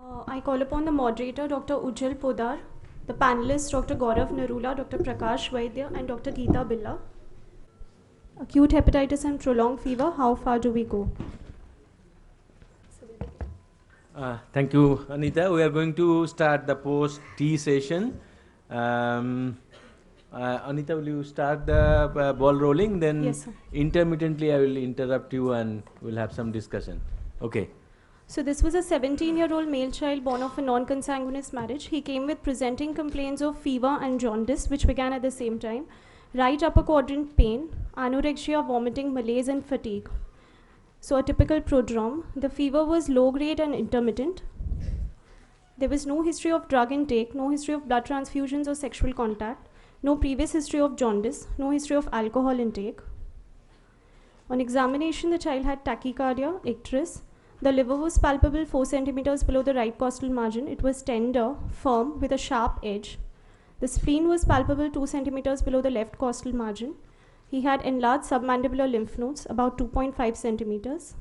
I call upon the moderator, Dr. Ujjal Podar, the panelists, Dr. Gaurav Narula, Dr. Prakash Vaidya, and Dr. Geeta Billa. Acute hepatitis and prolonged fever, how far do we go? Thank you, Anita. We are going to start the post-tea session. Anita, will you start the ball rolling? Then Yes, sir. intermittently I will interrupt you and we'll have some discussion. Okay. So this was a 17-year-old male child born of a non-consanguineous marriage. He came with presenting complaints of fever and jaundice, which began at the same time, right upper quadrant pain, anorexia, vomiting, malaise, and fatigue. So a typical prodrome. The fever was low grade and intermittent. There was no history of drug intake, no history of blood transfusions or sexual contact, no previous history of jaundice, no history of alcohol intake. On examination, the child had tachycardia, icterus. The liver was palpable 4 centimeters below the right costal margin. It was tender, firm, with a sharp edge. The spleen was palpable 2 centimeters below the left costal margin. He had enlarged submandibular lymph nodes, about 2.5 centimeters.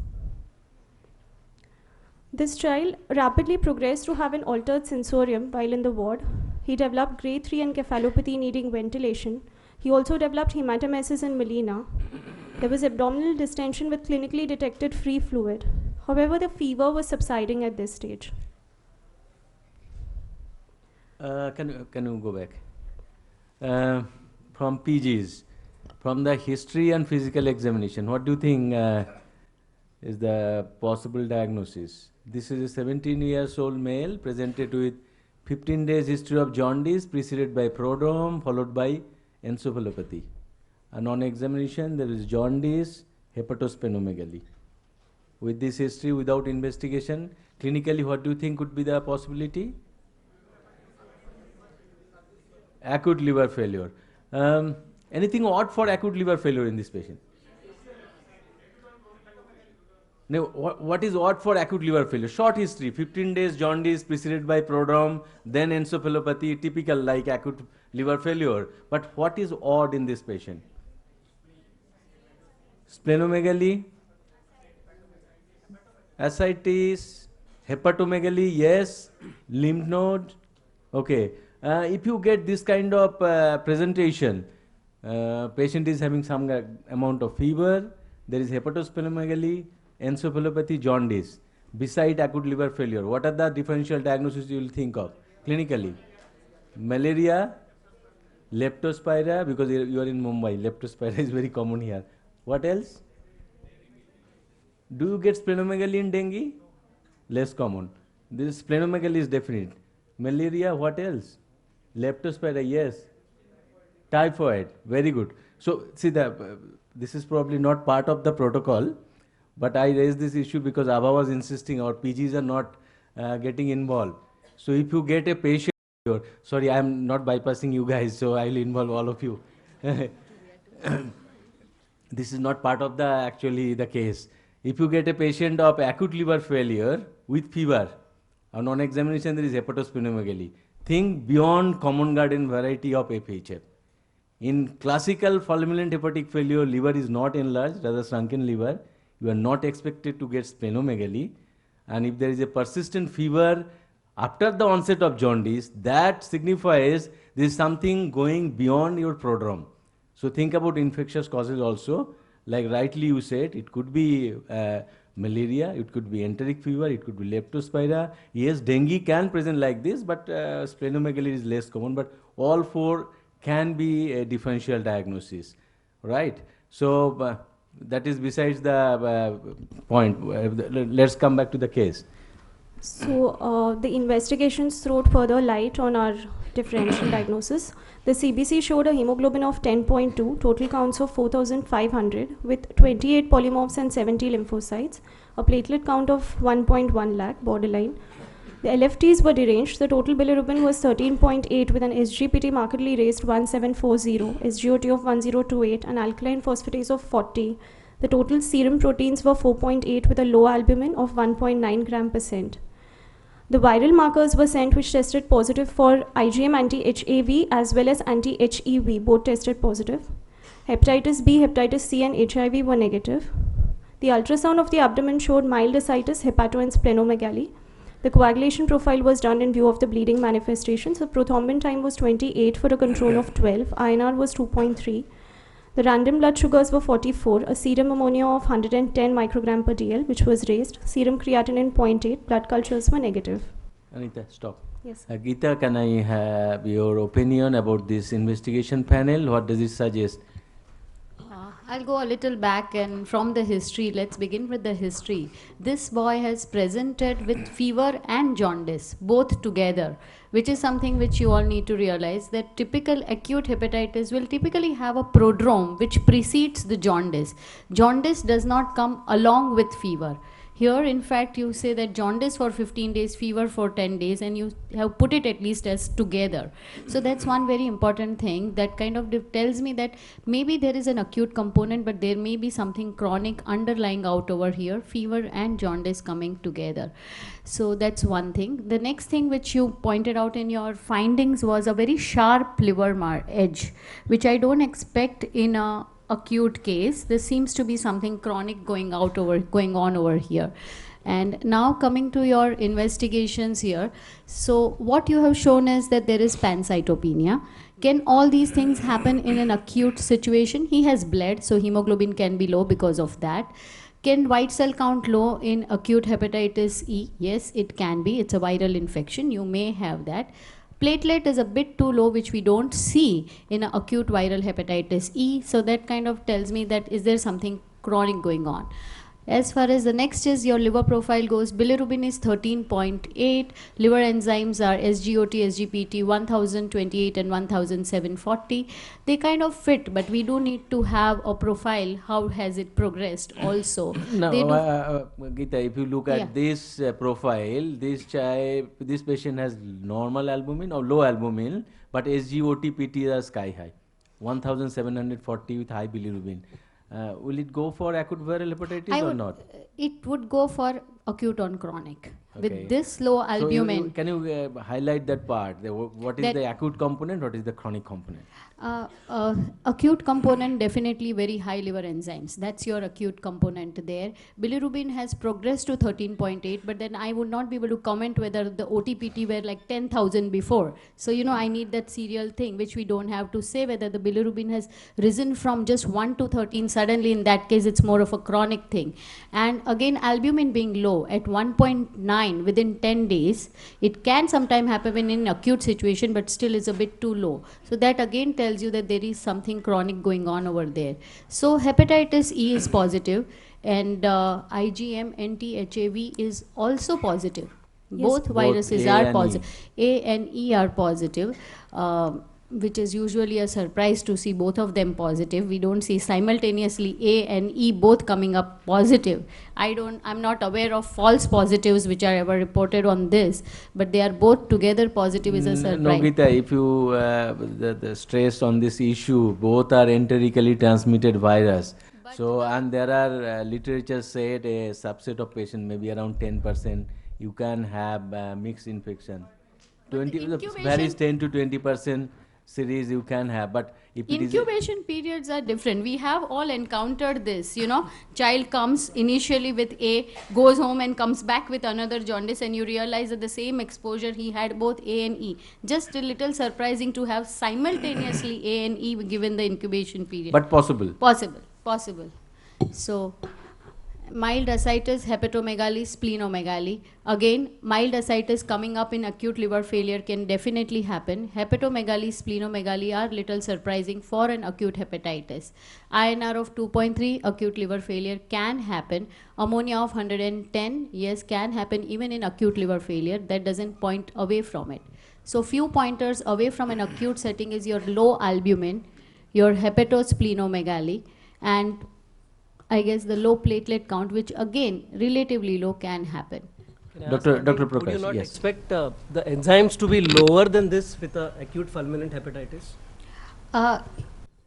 This child rapidly progressed to have an altered sensorium while in the ward. He developed grade 3 encephalopathy needing ventilation. He also developed hematemesis and melena. There was abdominal distension with clinically detected free fluid. However, the fever was subsiding at this stage. Can you go back? From PGs, from the history and physical examination, what do you think is the possible diagnosis? This is a 17-year-old male presented with 15 days history of jaundice preceded by prodrome followed by encephalopathy. And on examination, there is jaundice, hepatosplenomegaly. With this history, without investigation, clinically, what do you think could be the possibility? Acute liver failure. Anything odd for acute liver failure in this patient? Now, what is odd for acute liver failure? Short history, 15 days jaundice preceded by prodrome, then encephalopathy, typical like acute liver failure. But what is odd in this patient? Splenomegaly, ascites, hepatomegaly, yes, lymph node. Okay. If you get this kind of presentation, patient is having some amount of fever, there is hepatosplenomegaly, encephalopathy, jaundice. Beside acute liver failure, what are the differential diagnoses you will think of clinically? Malaria, leptospira, because you are in Mumbai, leptospira is very common here. What else? Do you get splenomegaly in dengue? Less common. This splenomegaly is definite. Malaria, what else? Leptospira, yes. Typhoid, very good. So, see, this is probably not part of the protocol, but I raised this issue because Abha was insisting our PGs are not getting involved. So, if you get a patient, sorry, I am not bypassing you guys, so I will involve all of you. This is not part of the case. If you get a patient of acute liver failure with fever, and on examination there is hepatosplenomegaly, think beyond common garden variety of FHF. In classical fulminant hepatic failure, liver is not enlarged, rather shrunken liver. You are not expected to get splenomegaly. And if there is a persistent fever after the onset of jaundice, that signifies there is something going beyond your prodrome. So think about infectious causes also. Like rightly you said, it could be malaria, it could be enteric fever, it could be leptospira. Yes, dengue can present like this, but splenomegaly is less common. But all four can be a differential diagnosis, right? So that is besides the point. Let's come back to the case. So the investigations threw further light on our differential diagnosis. The CBC showed a hemoglobin of 10.2, total counts of 4,500 with 28 polymorphs and 70 lymphocytes, a platelet count of 1.1 lakh, borderline. The LFTs were deranged. The total bilirubin was 13.8 with an SGPT markedly raised 1740, SGOT of 1028, and alkaline phosphatase of 40. The total serum proteins were 4.8 with a low albumin of 1.9 gram %. The viral markers were sent which tested positive for IgM anti-HAV as well as anti-HEV, both tested positive. Hepatitis B, hepatitis C and HIV were negative. The ultrasound of the abdomen showed mild ascites, hepato and splenomegaly. The coagulation profile was done in view of the bleeding manifestations. The prothrombin time was 28 for a control of 12. INR was 2.3. The random blood sugars were 44, a serum ammonia of 110 microgram per dl, which was raised. Serum creatinine 0.8. Blood cultures were negative. Anita, stop. Yes. Geeta, can I have your opinion about this investigation panel? What does it suggest? I'll go a little back, and from the history, let's begin with the history. This boy has presented with fever and jaundice, both together, which is something which you all need to realize, that typical acute hepatitis will typically have a prodrome which precedes the jaundice. Jaundice does not come along with fever. Here, in fact, you say that jaundice for 15 days, fever for 10 days, and you have put it at least as together. So that's one very important thing that kind of tells me that maybe there is an acute component, but there may be something chronic underlying out over here, fever and jaundice coming together. So that's one thing. The next thing which you pointed out in your findings was a very sharp liver edge, which I don't expect in a acute case. This seems to be something chronic going on over here. And now coming to your investigations here, so what you have shown is that there is pancytopenia. Can all these things happen in an acute situation? He has bled, so hemoglobin can be low because of that. Can white cell count low in acute hepatitis E? Yes, it can be. It's a viral infection. You may have that. Platelet is a bit too low, which we don't see in an acute viral hepatitis E. So that kind of tells me that is there something chronic going on. As far as the next is your liver profile goes, bilirubin is 13.8, liver enzymes are SGOT, SGPT 1028 and 1740. They kind of fit, but we do need to have a profile, how has it progressed also. No, Geeta, if you look at this profile, this patient has normal albumin or low albumin, but SGOT, PT are sky high, 1740 with high bilirubin. Will it go for acute viral hepatitis or not? It would go for acute on chronic. Okay. With this low albumin. So can you highlight that part? What is the acute component? What is the chronic component? Acute component, definitely very high liver enzymes. That's your acute component there. Bilirubin has progressed to 13.8, but then I would not be able to comment whether the OTPT were like 10,000 before. So, I need that serial thing, which we don't have to say whether the bilirubin has risen from just 1 to 13. Suddenly, in that case, it's more of a chronic thing. And again, albumin being low at 1.9 within 10 days, it can sometime happen in an acute situation, but still is a bit too low. So that again tells you that there is something chronic going on over there. So hepatitis E is positive, and IgM anti-HAV is also positive. Yes. Both viruses are positive. A and E are positive. Which is usually a surprise to see both of them positive. We don't see simultaneously A and E both coming up positive. I'm not aware of false positives which are ever reported on this, but they are both together positive is a surprise. No, Geeta, if you the stress on this issue, both are enterically transmitted virus. But and there are literature said a subset of patients, maybe around 10%, you can have mixed infection. 20 varies 10 to 20%. Series you can have, but if incubation periods are different. We have all encountered this, child comes initially with A, goes home and comes back with another jaundice, and you realize that the same exposure he had both A and E. Just a little surprising to have simultaneously A and E given the incubation period. But possible. Possible. So mild ascites, hepatomegaly, splenomegaly. Again, mild ascites coming up in acute liver failure can definitely happen. Hepatomegaly, splenomegaly are little surprising for an acute hepatitis. INR of 2.3, acute liver failure can happen. Ammonia of 110, yes, can happen even in acute liver failure. That doesn't point away from it. So few pointers away from an acute setting is your low albumin, your hepatosplenomegaly, and I guess the low platelet count, which again relatively low can happen. Dr. Prakash, would you not expect the enzymes to be lower than this with acute fulminant hepatitis?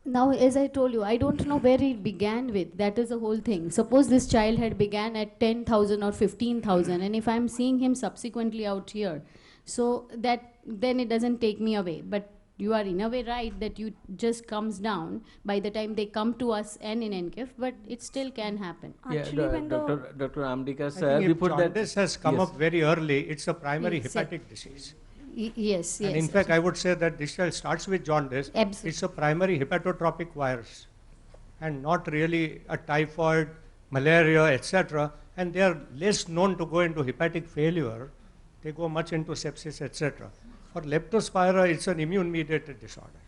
Now, as I told you, I don't know where it began with. That is the whole thing. Suppose this child had began at 10,000 or 15,000, and if I'm seeing him subsequently out here, so that then it doesn't take me away. But You are in a way right that you just comes down by the time they come to us and in NCF, but it still can happen. Actually, when the Dr. Ambika I sir, think if before that, jaundice has come yes. up very early, it's a primary Yes, hepatic disease. Yes, And yes. in fact, I would say that this child starts with jaundice. Absolutely. It's a primary hepatotropic virus and not really a typhoid, malaria, etc. And they are less known to go into hepatic failure. They go much into sepsis, etc. For leptospira, it's an immune-mediated disorder.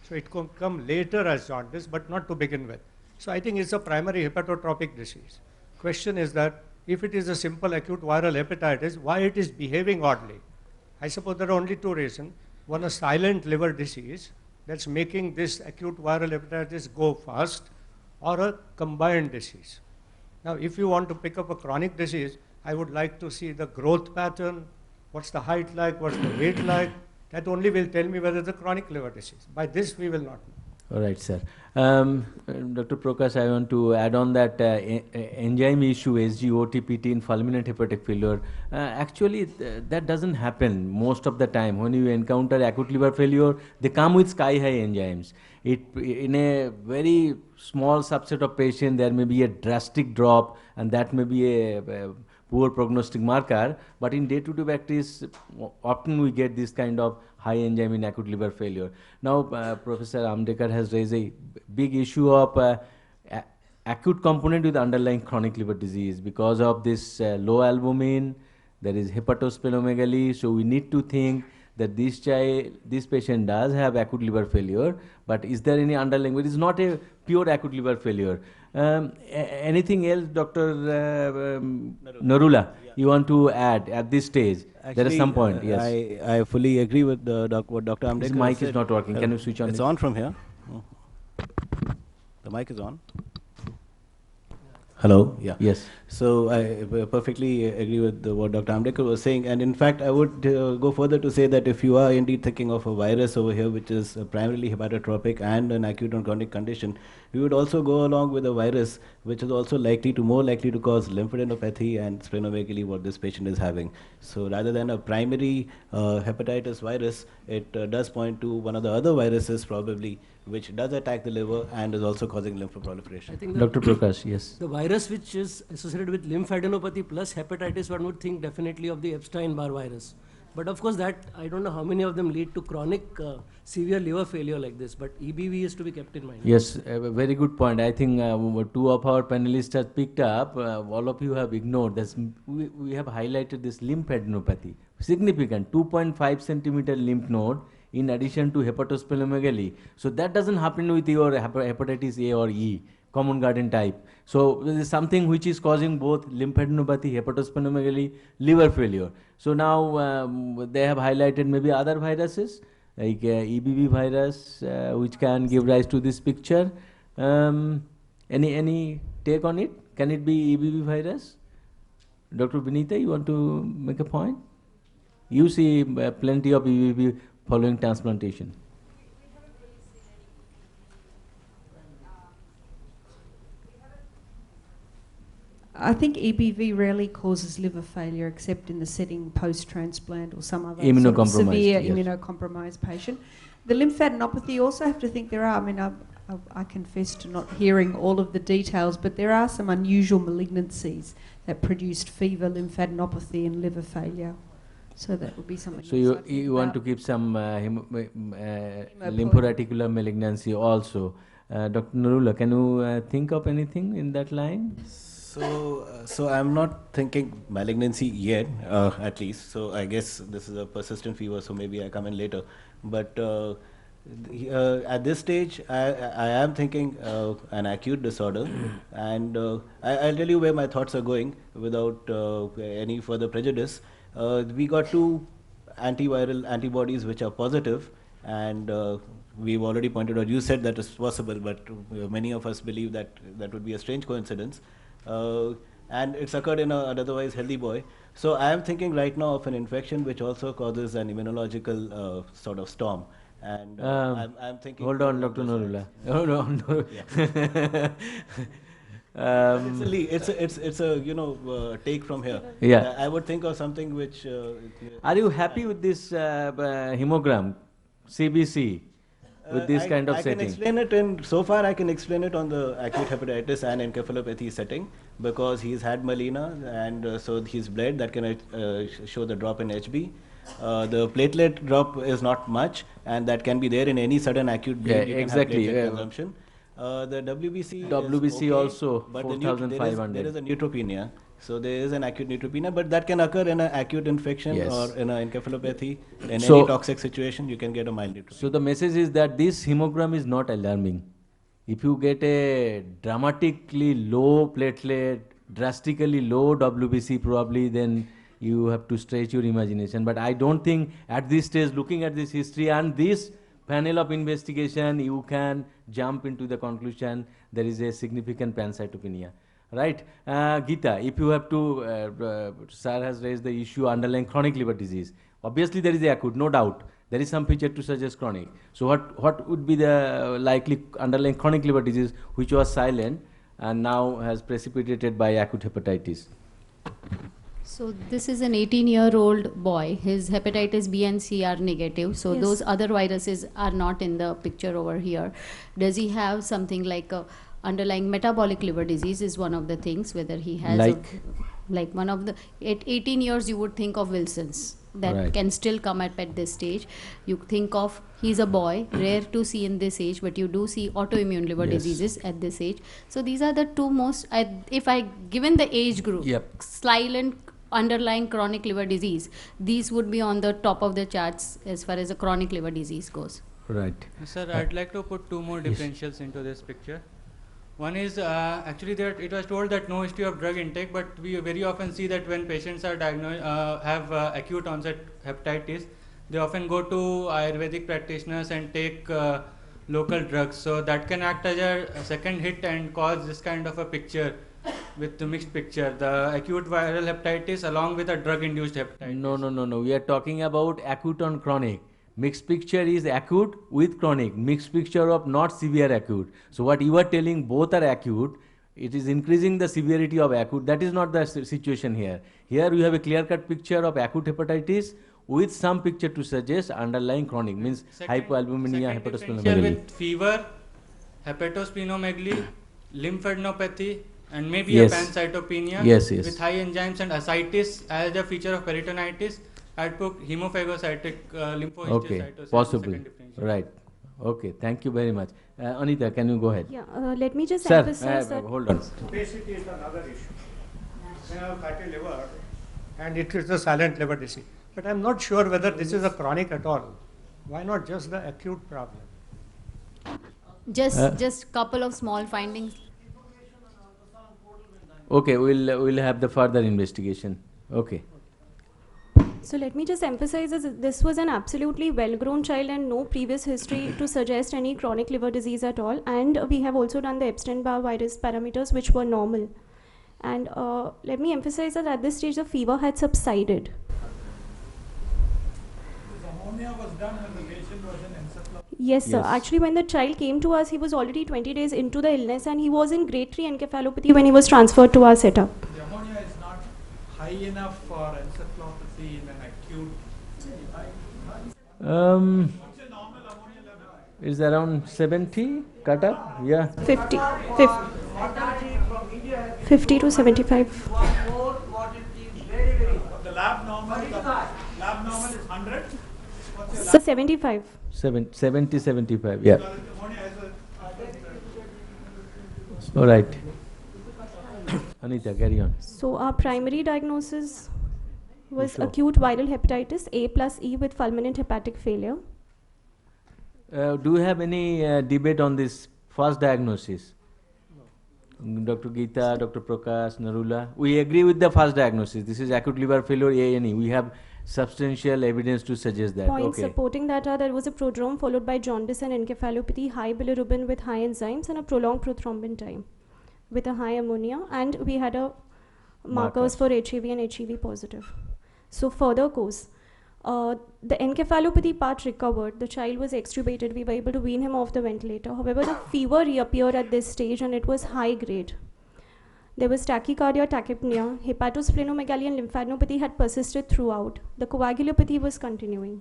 So it can come later as jaundice, but not to begin with. So I think it's a primary hepatotropic disease. Question is that if it is a simple acute viral hepatitis, why it is behaving oddly? I suppose there are only two reasons. One, a silent liver disease that's making this acute viral hepatitis go fast, or a combined disease. Now, if you want to pick up a chronic disease, I would like to see the growth pattern, what's the height like, what's the weight like. That only will tell me whether it's a chronic liver disease. By this, we will not know. All right, sir. Dr. Prakash, I want to add on that enzyme issue, SGOTPT in fulminant hepatic failure. Actually, that doesn't happen most of the time. When you encounter acute liver failure, they come with sky-high enzymes. In a very small subset of patients, there may be a drastic drop, and that may be a poor prognostic marker. But in day-to-day practice, often we get this kind of high enzyme in acute liver failure. Now, Professor Amdekar has raised a big issue of acute component with underlying chronic liver disease. Because of this low albumin, there is hepatosplenomegaly, so we need to think that this patient does have acute liver failure, but is there any underlying? It is not a pure acute liver failure. Anything else, Dr. Narula, you want to add at this stage? There is some point, yes. I fully agree with what Dr. Amdekar This mic said. is not working. Can you switch on? It's on from here. The mic is on. Hello. Yeah. Yes. So I perfectly agree with what Dr. Amdekar was saying, and in fact, I would go further to say that if you are indeed thinking of a virus over here, which is primarily hepatotropic and an acute and chronic condition, we would also go along with a virus which is also more likely to cause lymphadenopathy and splenomegaly, what this patient is having. So rather than a primary hepatitis virus, it does point to one of the other viruses probably, which does attack the liver and is also causing lymphoproliferation. I think Dr. Prakash, yes. the virus which is associated with lymphadenopathy plus hepatitis, one would think definitely of the Epstein-Barr virus. But of course that, I don't know how many of them lead to chronic severe liver failure like this, but EBV is to be kept in mind. Yes, a very good point. I think two of our panelists have picked up, all of you have ignored this. We have highlighted this lymphadenopathy. Significant, 2.5 centimeter lymph node in addition to hepatosplenomegaly. So that doesn't happen with your hepatitis A or E, common garden type. So this is something which is causing both lymphadenopathy, hepatosplenomegaly, liver failure. So now they have highlighted maybe other viruses like EBV virus, which can give rise to this picture. Any take on it? Can it be EBV virus? Dr. Vinita, you want to make a point? You see plenty of EBV following transplantation. I think EBV rarely causes liver failure except in the setting post-transplant or some other Immunocompromised, severe yes. immunocompromised patient. The lymphadenopathy, you also have to think there are, I confess to not hearing all of the details, but there are some unusual malignancies that produced fever, lymphadenopathy and liver failure. So that would be something. So else I'd think you want to about. keep some lymphoreticular malignancy also. Dr. Narula, can you think of anything in that line? So I'm not thinking malignancy yet, at least. So I guess this is a persistent fever, so maybe I come in later. But at this stage, I am thinking an acute disorder, and I'll tell you where my thoughts are going without any further prejudice. We got two antiviral antibodies which are positive, and we've already pointed out, you said that is possible, but many of us believe that that would be a strange coincidence. And it's occurred in an otherwise healthy boy. So I am thinking right now of an infection which also causes an immunological sort of storm. And I'm thinking. Hold on, Dr. Narula. Hold on. It's a take from here. Yeah. I would think of something which. Are you happy with this hemogram? CBC with this kind of I setting? can explain it in, so far I can explain it on the acute hepatitis and encephalopathy setting, because he's had melena, and so he's bled, that can show the drop in HB. The platelet drop is not much, and that can be there in any sudden acute bleed. Yeah, you can exactly, have platelet yeah. consumption. The WBC, WBC is okay, also, but 4,500. there is a neutropenia. So there is an acute neutropenia, but that can occur in an acute infection Yes. or in an encephalopathy. In So- any toxic situation, you can get a mild neutropenia. So the message is that this hemogram is not alarming. If you get a dramatically low platelet, drastically low WBC probably, then you have to stretch your imagination. But I don't think at this stage, looking at this history and this panel of investigation, you can jump into the conclusion there is a significant pancytopenia. Right? Geeta, if you have to, sir has raised the issue underlying chronic liver disease. Obviously there is the acute, no doubt. There is some feature to suggest chronic. So what would be the likely underlying chronic liver disease which was silent and now has precipitated by acute hepatitis? So this is an 18-year-old boy. His hepatitis B and C are negative. So Yes. those other viruses are not in the picture over here. Does he have something like a underlying metabolic liver disease is one of the things, whether he has like one of the, at 18 years you would think of Wilson's that Right. can still come at this stage. You think of, he's a boy, rare to see in this age, but you do see autoimmune liver Yes. diseases at this age. So these are the two most, if I given the age group, Yep. silent underlying chronic liver disease, these would be on the top of the charts as far as a chronic liver disease goes. Right. Sir, I'd like to put two more Yes. differentials into this picture. One is actually that it was told that no history of drug intake, but we very often see that when patients are diagnosed have acute onset hepatitis, they often go to Ayurvedic practitioners and take local drugs. So that can act as a second hit and cause this kind of a picture with the mixed picture, the acute viral hepatitis along with a drug-induced hepatitis. No. We are talking about acute on chronic. Mixed picture is acute with chronic. Mixed picture of not severe acute. So what you are telling, both are acute. It is increasing the severity of acute. That is not the situation here. Here we have a clear-cut picture of acute hepatitis with some picture to suggest underlying chronic, means hypoalbuminemia, Second differential hepatosplenomegaly. with fever, hepatosplenomegaly, lymphadenopathy, and maybe Yes. a pancytopenia Yes. with high enzymes and ascites as a feature of peritonitis. I'd put hemophagocytic lymphohistiocytosis. Okay, as the possible. second differential. Right. Okay, thank you very much. Anita, can you go ahead? Yeah, let me just Sir, emphasize that. hold on. Obesity is another issue. They have fatty liver, and it is a silent liver disease. But I'm not sure whether this is a chronic at all. Why not just the acute problem? Just couple of small findings. Okay, we'll have the further investigation. Okay. So let me just emphasize that this was an absolutely well-grown child and no previous history to suggest any chronic liver disease at all. And we have also done the Epstein-Barr virus parameters, which were normal. And let me emphasize that at this stage, the fever had subsided. Ammonia was done when the patient was in encephalopathy. Yes, sir. Yes. Actually, when the child came to us, he was already 20 days into the illness and he was in grade 3 encephalopathy when he was transferred to our setup. The ammonia is not high enough for encephalopathy in an acute. What's your normal ammonia level? Is around 70 cut up? Yeah. 50 to 75. The lab normal is 100. What's your So 75. 70, 75. Yeah. lab ammonia has a All right. Anita, carry on. So our primary diagnosis was Sure. acute viral hepatitis A plus E with fulminant hepatic failure. Do you have any debate on this first diagnosis? Dr. Geeta, Dr. Prakash, Narula. We agree with the first diagnosis. This is acute liver failure A&E. We have substantial evidence to suggest that. Points Okay. supporting that are there was a prodrome followed by jaundice and encephalopathy, high bilirubin with high enzymes and a prolonged prothrombin time with a high ammonia, and we had a markers for HAV and HEV positive. So further course, the encephalopathy part recovered, the child was extubated, we were able to wean him off the ventilator. However, the fever reappeared at this stage and it was high grade. There was tachycardia, tachypnea, hepatosplenomegaly and lymphadenopathy had persisted throughout. The coagulopathy was continuing.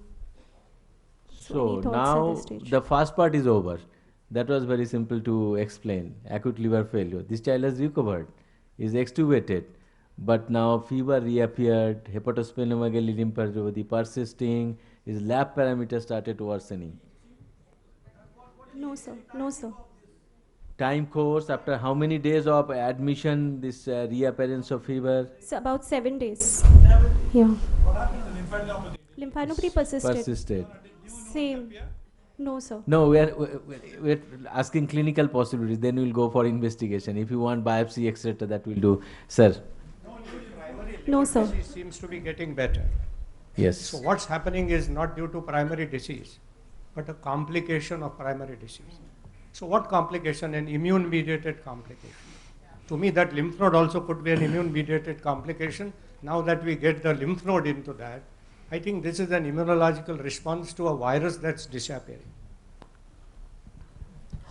So, any thoughts now at this stage? the first part is over. That was very simple to explain. Acute liver failure. This child has recovered, is extubated, but now fever reappeared, hepatosplenomegaly lymphadenopathy persisting, his lab parameters started worsening. No, sir. No, sir. Time course, after how many days of admission, this reappearance of fever? It's about 7 days. Yeah. Lymphadenopathy persisted. Persisted. Same. No, sir. No, we're asking clinical possibilities. Then we'll go for investigation. If you want biopsy, etc., that we'll do. Sir. No, sir. Disease seems to be getting better. Yes. So what's happening is not due to primary disease, but a complication of primary disease. So what complication? An immune-mediated complication. To me, that lymph node also could be an immune-mediated complication. Now that we get the lymph node into that, I think this is an immunological response to a virus that's disappearing.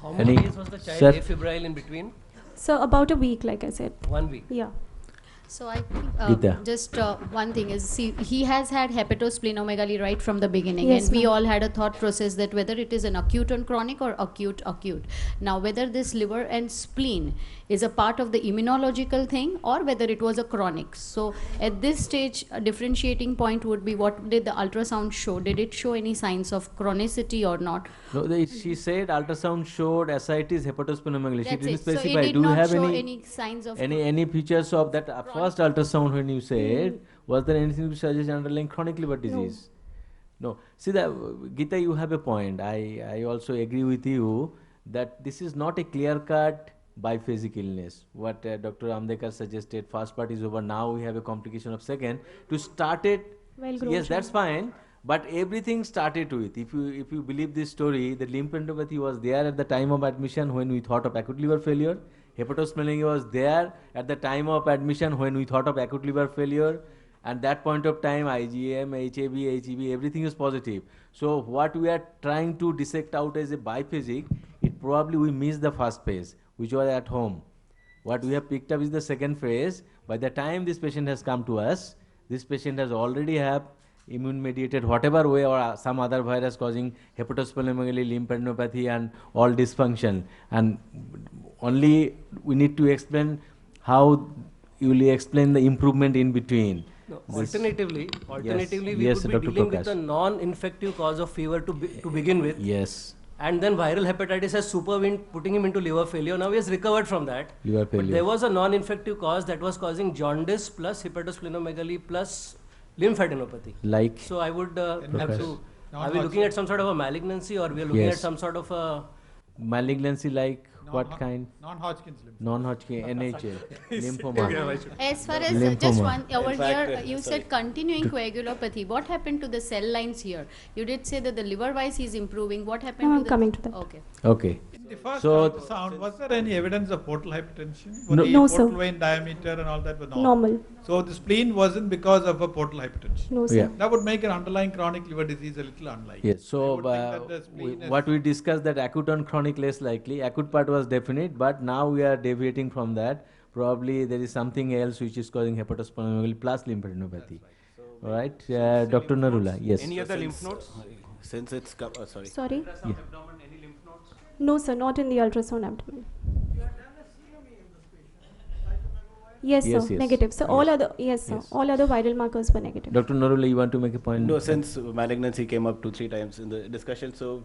How many Any- days was the child Sir? afebrile in between? So about a week, like I said. 1 week. Yeah. So I think Geeta. just one thing is, see, he has had hepatosplenomegaly right from the beginning, Yes, and we ma'am. all had a thought process that whether it is an acute on chronic or acute. Now, whether this liver and spleen is a part of the immunological thing or whether it was a chronic. So at this stage, a differentiating point would be, what did the ultrasound show? Did it show any signs of chronicity or not? No, she said ultrasound showed ascites, hepatosplenomegaly. She That's didn't it. So it specify. did Do you not have show any any signs of any features of that first ultrasound when you said? Was there anything to suggest underlying chronic liver disease? No. See, Geeta, you have a point. I also agree with you that this is not a clear-cut biphasic illness. What Dr. Amdekar suggested, first part is over. Now we have a complication of second. To start it, Well-grown yes, that's child. fine. But everything started with, if you believe this story, the lymphadenopathy was there at the time of admission when we thought of acute liver failure. Hepatosplenomegaly was there at the time of admission when we thought of acute liver failure. At that point of time, IgM, HAB, HEB, everything is positive. So what we are trying to dissect out as a biphasic, it probably we missed the first phase, which was at home. What we have picked up is the second phase. By the time this patient has come to us, this patient has already have immune mediated whatever way or some other virus causing hepatosplenomegaly, lymphadenopathy and all dysfunction. And only we need to explain how you will explain the improvement in between. No, This- alternatively, we Yes, could be Dr. dealing with Prakash. a non-infective cause of fever to begin with. Yes, And then viral hepatitis has supervened, putting him into liver failure. Now he has recovered from that. liver But failure. there was a non-infective cause that was causing jaundice plus hepatosplenomegaly plus lymphadenopathy. Like, So I would have Prakash. to. Are we looking at some sort of a malignancy, or we are looking at Yes. some sort of a? malignancy like what Non- kind? Non-Hodgkin's lymphoma. Non-Hodgkin, NHL, lymphoma. As far as just Lymphoma. one over In fact, here, you said continuing coagulopathy. What happened to the cell lines here? You did say that the liver-wise is improving. What happened No, to I'm the? coming to that. Okay. Okay. In the first So- ultrasound, was there any evidence of portal hypertension? No. The No, sir. portal vein diameter and all that was normal. Normal. So the spleen wasn't because of a portal hypertension. No, sir. Yeah. That would make an underlying chronic liver disease a little unlikely. Yes, I so would think that the spleen is- what we discussed that acute and chronic less likely, acute part was definite, but now we are deviating from that. Probably there is something else which is causing hepatosplenomegaly plus lymphadenopathy. All right, Dr. Narula, yes. Any other lymph nodes? Since it's sorry. Sorry? Yeah. No, sir, not in the ultrasound abdomen. Yes, sir, Yes, yes. negative. So all other, yes, sir, Yes. all other viral markers were negative. Dr. Narula, you want to make a point? No, since malignancy came up 2-3 times in the discussion, so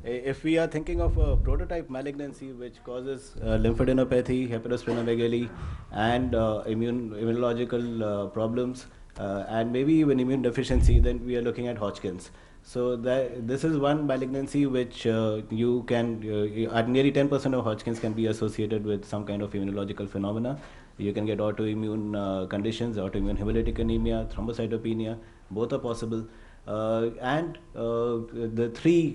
if we are thinking of a prototype malignancy which causes lymphadenopathy, hepatosplenomegaly, and immunological problems, and maybe even immune deficiency, then we are looking at Hodgkin's. So this is one malignancy which you can, at nearly 10% of Hodgkin's can be associated with some kind of immunological phenomena. You can get autoimmune conditions, autoimmune hemolytic anemia, thrombocytopenia, both are possible. And the three,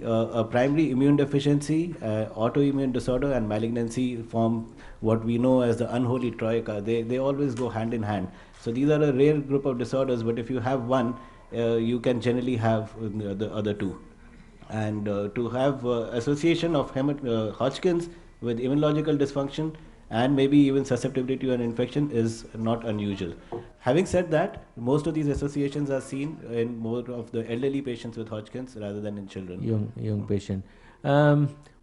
primary immune deficiency, autoimmune disorder and malignancy form what we know as the unholy troika. They always go hand in hand. So these are a rare group of disorders, but if you have one, you can generally have the other two. And to have association of Hodgkin's with immunological dysfunction and maybe even susceptibility to an infection is not unusual. Having said that, most of these associations are seen in more of the elderly patients with Hodgkin's rather than in children. Young patient.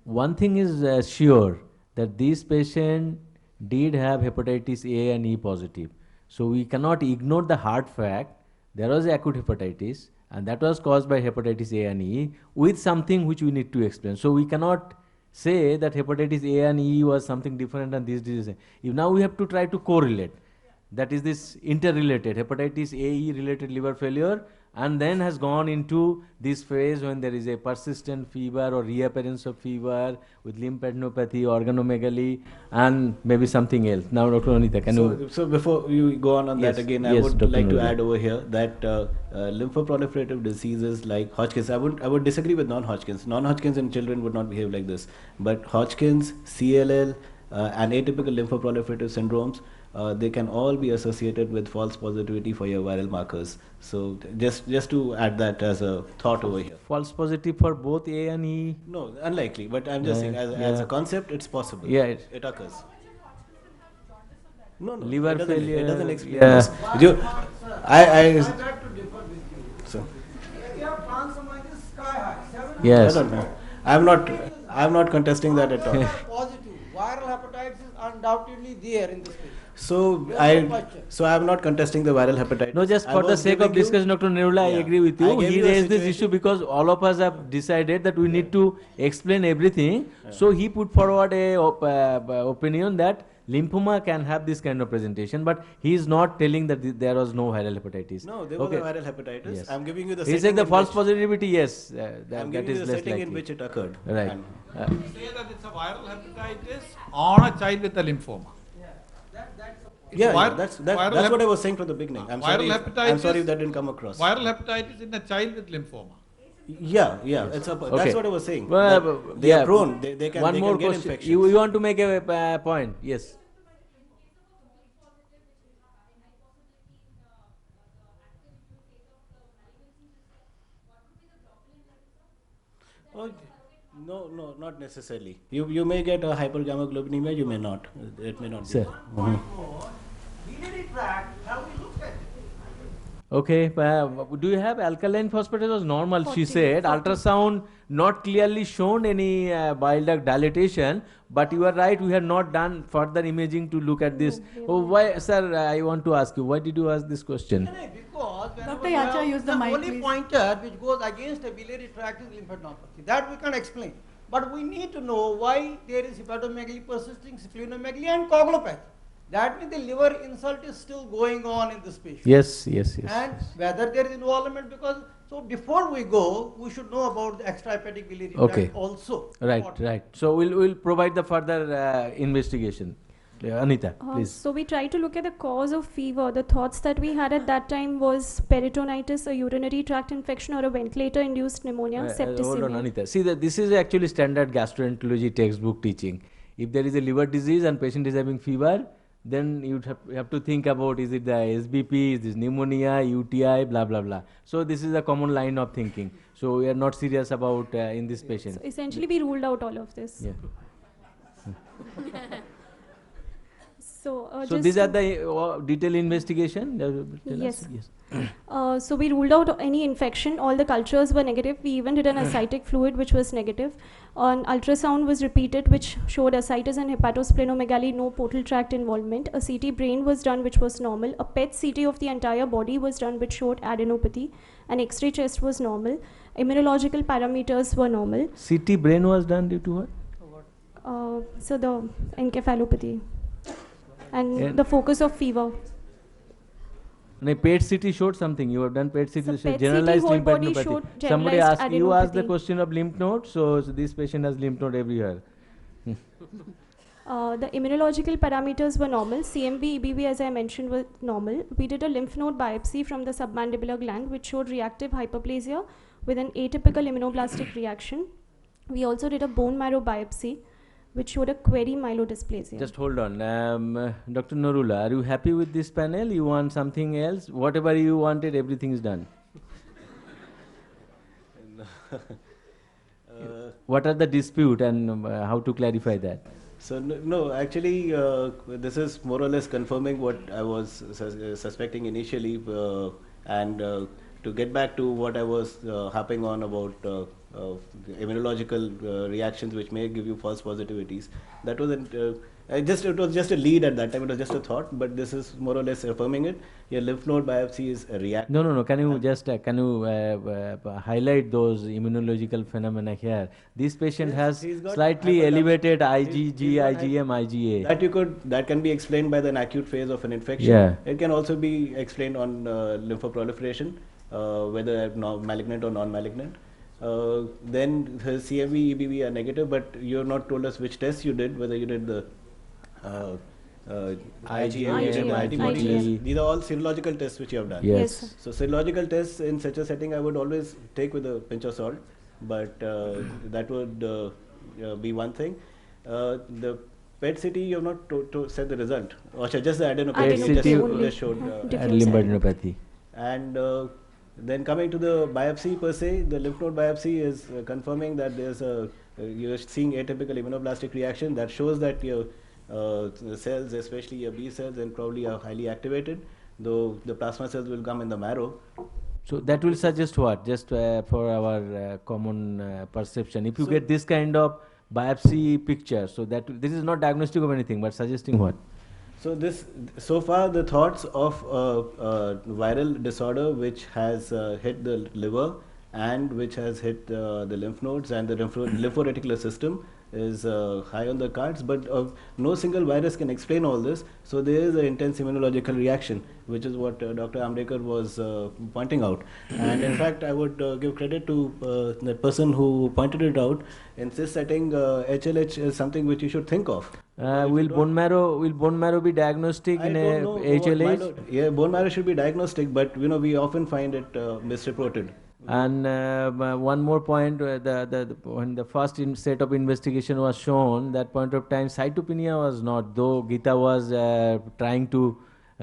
One thing is sure that this patient did have hepatitis A and E positive. So we cannot ignore the hard fact there was acute hepatitis and that was caused by hepatitis A and E with something which we need to explain. So we cannot say that hepatitis A and E was something different and this disease. If now we have to try to correlate. That is this interrelated hepatitis A-E related liver failure and then has gone into this phase when there is a persistent fever or reappearance of fever with lymphadenopathy, organomegaly and maybe something else. Now Dr. Anita, can you... So before you go on Yes, that again, yes, I would Dr. like to Nurul. add over here that lymphoproliferative diseases like Hodgkin's, I would disagree with non-Hodgkin's. Non-Hodgkin's in children would not behave like this. But Hodgkin's, CLL and atypical lymphoproliferative syndromes, they can all be associated with false positivity for your viral markers. So just to add that as a thought over here. False positive for both A and E? No, unlikely, but I'm just saying as a concept, it's possible. Yeah, it occurs. No, liver it failure. It doesn't explain Yeah. this. So, Yes. I don't know. I'm not contesting that at all. Positive. Viral hepatitis is undoubtedly there in this patient. So I'm not contesting the viral hepatitis. No, just I for the was sake of giving you- discussion, Dr. Nerula, I Yeah. agree with I you. gave He you a raised this situation- issue because all of us have decided that we need to explain everything. So he put forward a opinion that lymphoma can have this kind of presentation, but he is not telling that there was no viral hepatitis. No, there was a viral hepatitis. Yes. I'm giving you the He setting said the in false which- positivity, yes. I'm That giving is you the less setting likely. in which it occurred. Right. And- You say that it's a viral hepatitis on a child with a lymphoma. It's Yeah, viral- that's viral what I was saying from the beginning. I'm sorry if that didn't come across. Viral hepatitis in a child with lymphoma. Yeah, that's Okay. what I was saying. Well, that they are prone. They can, one they more can get question. infections. You want to make a point? Yes. Oh, no, not necessarily. You may get a hypergammaglobulinemia, you may not. It may not be. Sir. Mhm. Biliary tract, have we looked at it? Okay, do you have alkaline phosphatase was normal? She 40, said 40. ultrasound not clearly shown any bile duct dilatation, but you are right. We have not done further imaging to look at this. Oh, why, sir? I want to ask you. Why did you ask this question? Because whenever Dr. you Yacha, have use the the mic, only please. pointer which goes against a biliary tract is lymphadenopathy. That we can explain. But we need to know why there is hepatomegaly persisting, splenomegaly and coagulopathy. That means the liver insult is still going on in this patient. Yes. And whether there is involvement, because so before we go, we should know about the extrahepatic biliary tract also. Right. So we'll provide the further investigation. Anita, please. So we tried to look at the cause of fever. The thoughts that we had at that time was peritonitis, a urinary tract infection, or a ventilator-induced pneumonia, Hold on, septicemia. Anita. See, this is actually standard gastroenterology textbook teaching. If there is a liver disease and patient is having fever, then you have to think about, is it the SBP, is this pneumonia, UTI, blah, blah, blah. So this is a common line of thinking. So we are not serious about in this patient. So essentially, we ruled out all of this. Yeah. So, So just these are to- the detailed investigation? Tell us? Yes. So we ruled out any infection. All the cultures were negative. We even did an ascitic fluid, which was negative. On ultrasound was repeated, which showed ascites and hepatosplenomegaly, no portal tract involvement. A CT brain was done, which was normal. A PET CT of the entire body was done, which showed adenopathy. An X-ray chest was normal. Immunological parameters were normal. CT brain was done due to what? So the encephalopathy and Yeah. the focus of fever. No, PET CT showed something. You have done PET CT, So so PET generalized CT whole body lymphadenopathy. showed Somebody generalized asked you asked the adenopathy. question of lymph node. So this patient has lymph node everywhere. The immunological parameters were normal. CMV, EBV, as I mentioned, were normal. We did a lymph node biopsy from the submandibular gland, which showed reactive hyperplasia with an atypical immunoblastic reaction. We also did a bone marrow biopsy, which showed a query myelodysplasia. Just hold on. Dr. Norula, are you happy with this panel? You want something else? Whatever you wanted, everything is done. What are the dispute and how to clarify that? So no, actually, this is more or less confirming what I was suspecting initially, and to get back to what I was harping on about immunological reactions which may give you false positivities. That wasn't. It was just a lead at that time. It was just a thought, but this is more or less affirming it. Your lymph node biopsy is a react. No. Can you just highlight those immunological phenomena here? This patient has he's got slightly elevated IgG, he's got IgM, IgA. That can be explained by the acute phase of an infection. Yeah. It can also be explained on lymphoproliferation, whether malignant or non-malignant. Then the CMV, EBV are negative, but you have not told us which tests you did, whether you did the IgM, IgM, antibody IgM. tests. These are all serological tests which you have done. Yes. Yes. So serological tests in such a setting I would always take with a pinch of salt, but that would be one thing. The PET CT you have not said the result. Or just the adenopathy. PET CT You just showed. Different Lymphadenopathy. And then coming to the biopsy per se, the lymph node biopsy is confirming that there's you're seeing atypical immunoblastic reaction that shows that your the cells, especially your B cells, and probably are highly activated, though the plasma cells will come in the marrow. So that will suggest what? Just for our common perception. If you get this kind of biopsy picture, so that this is not diagnostic of anything, but suggesting what? So far the thoughts of viral disorder which has hit the liver and which has hit the lymph nodes and the lymphoreticular system is high on the cards, but no single virus can explain all this. So there is an intense immunological reaction, which is what Dr. Amrekar was pointing out. And in fact, I would give credit to the person who pointed it out. In this setting, HLH is something which you should think of. Will bone marrow be diagnostic in a HLH? Yeah, bone marrow should be diagnostic, but we often find it misreported. And one more point, when the first set of investigation was shown, that point of time cytopenia was not, though Gita was trying to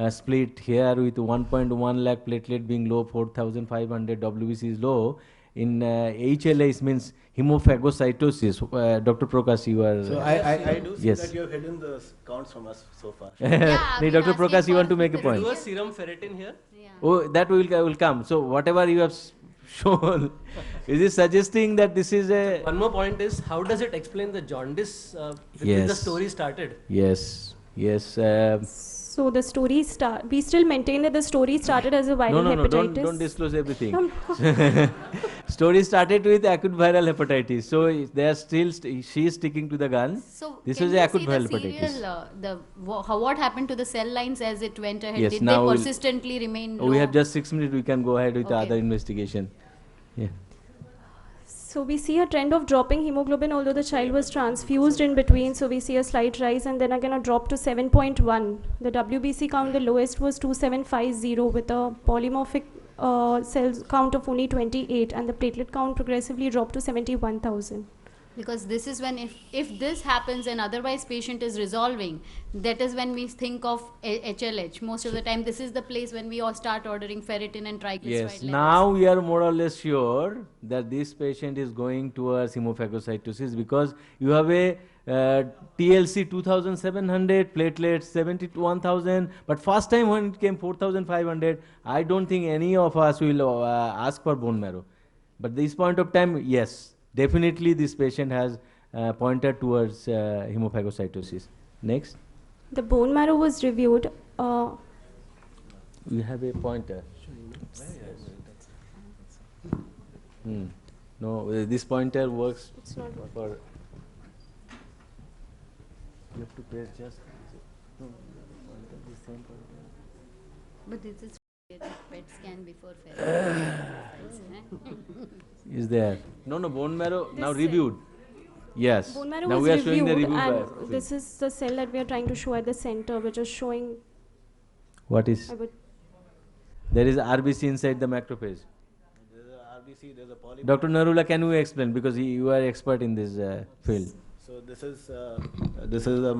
split here with 1.1 lakh platelet being low, 4,500 WBC is low. In HLA means hemophagocytosis. Dr. Prakash, you are... So I do see yes. that you have hidden the counts from us so far. Dr. Prakash, you want to make a point? Do a serum ferritin here? Yeah. Oh, that will come. So whatever you have shown, is it suggesting that this is a... One more point is, how does it explain the jaundice with which the story started? Yes. So the story we still maintain that the story started as a viral hepatitis. Don't disclose everything. Story started with acute viral hepatitis. So they are still, she is sticking to the gun. So this can was you acute see viral the hepatitis. serial, what happened to the cell lines as it went ahead? Yes, Did now they persistently remain low? we have just 6 minutes. We can go ahead with the Okay. other investigation. Yeah. So we see a trend of dropping hemoglobin, although the child was transfused in between. So we see a slight rise and then again a drop to 7.1. The WBC count, the lowest was 2750 with a polymorphic cells count of only 28, and the platelet count progressively dropped to 71,000. Because this is when, if this happens and otherwise patient is resolving, that is when we think of HLH. Most of the time, this is the place when we all start ordering ferritin and triglyceride Yes, levels. now we are more or less sure that this patient is going towards hemophagocytosis because you have a TLC 2700, platelets 71,000, but first time when it came 4,500, I don't think any of us will ask for bone marrow. But this point of time, yes. Definitely this patient has pointed towards hemophagocytosis. Next. The bone marrow was reviewed. We have a pointer. No, this pointer works. It's not working. For you have to press just. No, pointer, the same pointer. But this is PET scan before ferritin. Is there? No, bone marrow now This reviewed. Yes. Bone marrow now was we are showing the reviewed, reviewed. and this is the cell that we are trying to show at the center, which is showing. What is? There is RBC inside the macrophage. There's a RBC, there's a poly. Dr. Narula, can you explain because you are expert in this field? So this is a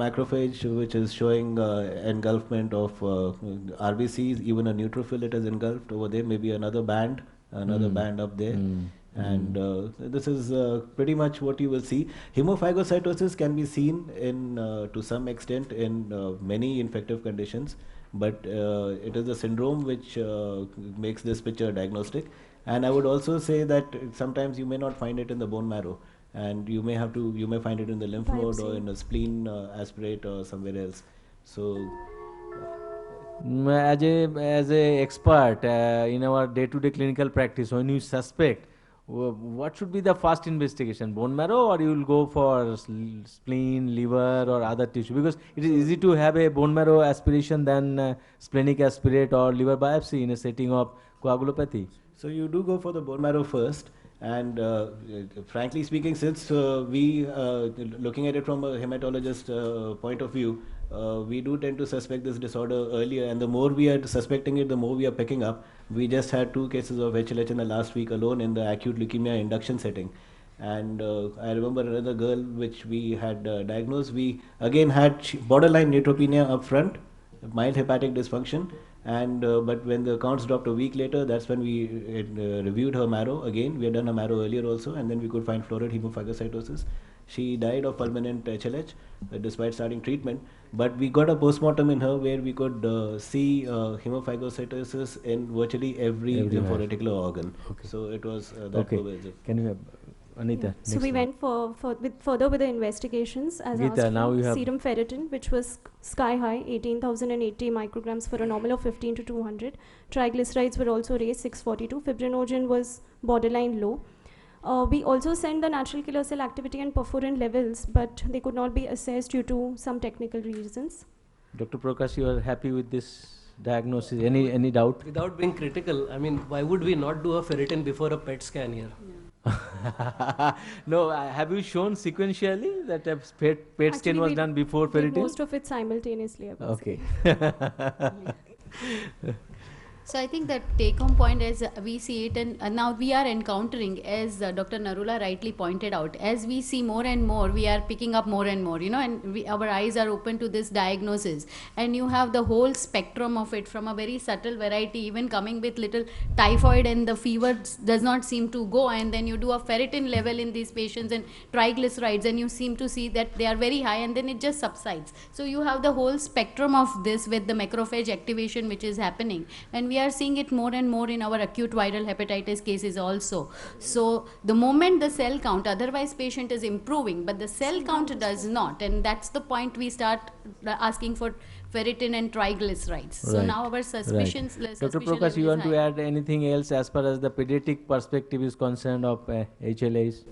macrophage which is showing engulfment of RBCs. Even a neutrophil it has engulfed over there. Maybe another band up there. And this is pretty much what you will see. Hemophagocytosis can be seen in to some extent in many infective conditions, but it is a syndrome which makes this picture diagnostic. And I would also say that sometimes you may not find it in the bone marrow, and you may find it in the lymph node or in a spleen aspirate or somewhere else. So as a expert in our day-to-day clinical practice, when you suspect, what should be the first investigation, bone marrow, or you will go for spleen, liver, or other tissue? Because it is easy to have a bone marrow aspiration than splenic aspirate or liver biopsy in a setting of coagulopathy. So you do go for the bone marrow first, and frankly speaking, since we looking at it from a hematologist point of view, we do tend to suspect this disorder earlier, and the more we are suspecting it, the more we are picking up. We just had 2 cases of HLH in the last week alone in the acute leukemia induction setting. And I remember another girl which we had diagnosed. We again had borderline neutropenia up front, mild hepatic dysfunction, and but when the counts dropped a week later, that's when we reviewed her marrow again. We had done a marrow earlier also, and then we could find florid hemophagocytosis. She died of permanent HLH despite starting treatment, but we got a postmortem in her where we could see hemophagocytosis in virtually every lymphoreticlar organ. Okay. So it was that pervasive. Can you have Anita? So we went further with the investigations as Geeta, asked now for you have serum ferritin, which was sky high, 18,080 micrograms for a normal of 15 to 200. Triglycerides were also raised, 642. Fibrinogen was borderline low. We also sent the natural killer cell activity and perforin levels, but they could not be assessed due to some technical reasons. Dr. Prakash, you are happy with this diagnosis? Any doubt? Without being critical, I mean, why would we not do a ferritin before a PET scan here? No, have you shown sequentially that a PET scan was done before ferritin? Most of it simultaneously, I would okay. So I think that take-home point as we see it, and now we are encountering, as Dr. Narula rightly pointed out, as we see more and more, we are picking up more and more, and our eyes are open to this diagnosis. And you have the whole spectrum of it, from a very subtle variety, even coming with little typhoid, and the fever does not seem to go, and then you do a ferritin level in these patients and triglycerides, and you seem to see that they are very high, and then it just subsides. So you have the whole spectrum of this with the macrophage activation which is happening, and we are seeing it more and more in our acute viral hepatitis cases also. So the moment the cell count, otherwise patient is improving, but the cell count does not, and that's the point we start asking for ferritin and triglycerides. So now our suspicions. Dr. Prakash, you want to add anything else as far as the pediatric perspective is concerned of HLAs?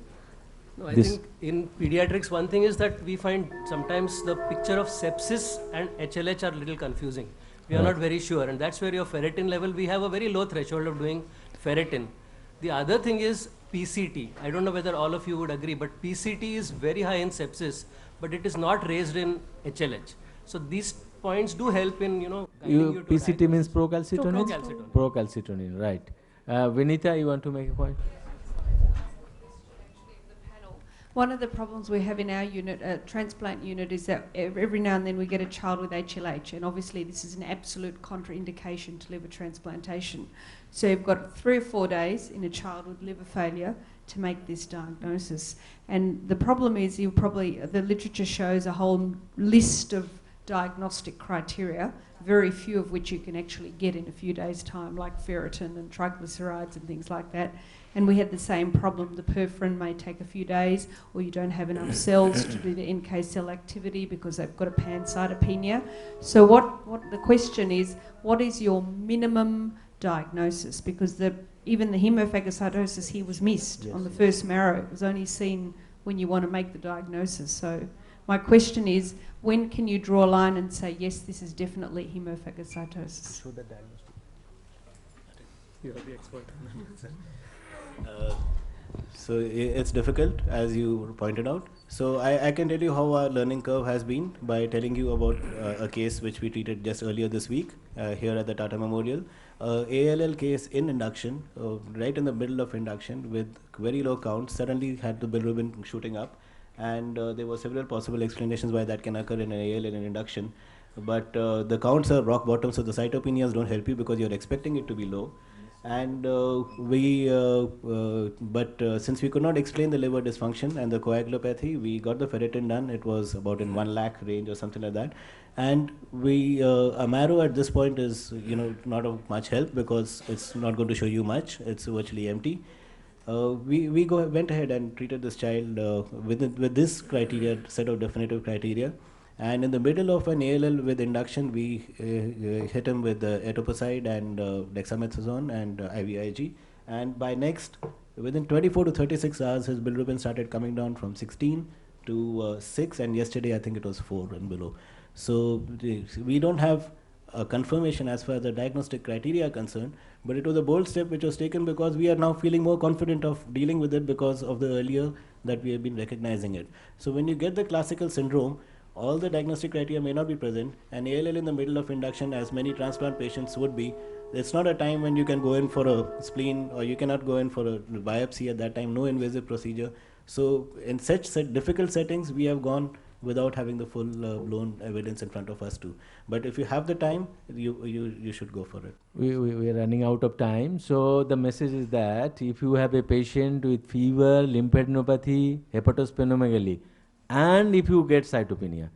No, I think in pediatrics, one thing is that we find sometimes the picture of sepsis and HLH are a little confusing. We are not very sure, and that's where your ferritin level, we have a very low threshold of doing ferritin. The other thing is PCT. I don't know whether all of you would agree, but PCT is very high in sepsis, but it is not raised in HLH. So these points do help in, guiding you to PCT means procalcitonin? Procalcitonin. Procalcitonin, right. Vinita, you want to make a point? One of the problems we have in our unit, transplant unit, is that every now and then we get a child with HLH, and obviously this is an absolute contraindication to liver transplantation. So you've got 3 or 4 days in a child with liver failure to make this diagnosis. And the problem is, the literature shows a whole list of diagnostic criteria, very few of which you can actually get in a few days' time, like ferritin and triglycerides and things like that. And we had the same problem. The perforin may take a few days, or you don't have enough cells to do the NK cell activity because they've got a pancytopenia. So what the question is, what is your minimum diagnosis? Because even the hemophagocytosis here was missed on the first marrow. It was only seen when you want to make the diagnosis. So my question is, when can you draw a line and say, yes, this is definitely hemophagocytosis? Show the diagnostic. You are the expert. So it's difficult, as you pointed out. So I can tell you how our learning curve has been by telling you about a case which we treated just earlier this week here at the Tata Memorial. ALL case in induction, right in the middle of induction with very low counts, suddenly had the bilirubin shooting up, and there were several possible explanations why that can occur in an ALL in induction. But the counts are rock bottom, so the cytopenias don't help you because you're expecting it to be low. And since we could not explain the liver dysfunction and the coagulopathy, we got the ferritin done. It was about in 1 lakh range or something like that. And a marrow at this point is, not of much help because it's not going to show you much. It's virtually empty. We went ahead and treated this child with this criteria, set of definitive criteria. And in the middle of an ALL with induction, we hit him with etoposide and dexamethasone and IVIG. And within 24 to 36 hours, his bilirubin started coming down from 16 to 6, and yesterday I think it was 4 and below. So we don't have a confirmation as far as the diagnostic criteria are concerned, but it was a bold step which was taken because we are now feeling more confident of dealing with it because of the earlier that we have been recognizing it. So when you get the classical syndrome, all the diagnostic criteria may not be present, and ALL in the middle of induction, as many transplant patients would be, it's not a time when you can go in for a spleen or you cannot go in for a biopsy at that time, no invasive procedure. So in such difficult settings, we have gone without having the full blown evidence in front of us too. But if you have the time, you should go for it. We are running out of time. So the message is that if you have a patient with fever, lymphadenopathy, hepatosplenomegaly, and if you get cytopenia,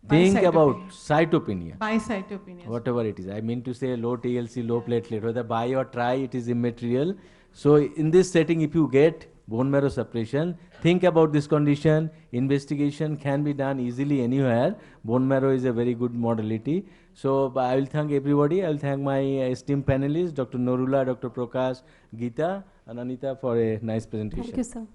think about cytopenia. By cytopenia. Whatever it is. I mean to say low TLC, low platelet, whether by or try, it is immaterial. So in this setting, if you get bone marrow suppression, think about this condition. Investigation can be done easily anywhere. Bone marrow is a very good modality. So I will thank everybody. I will thank my esteemed panelists, Dr. Norula, Dr. Prakash, Geeta, and Anita for a nice presentation. Thank you, sir.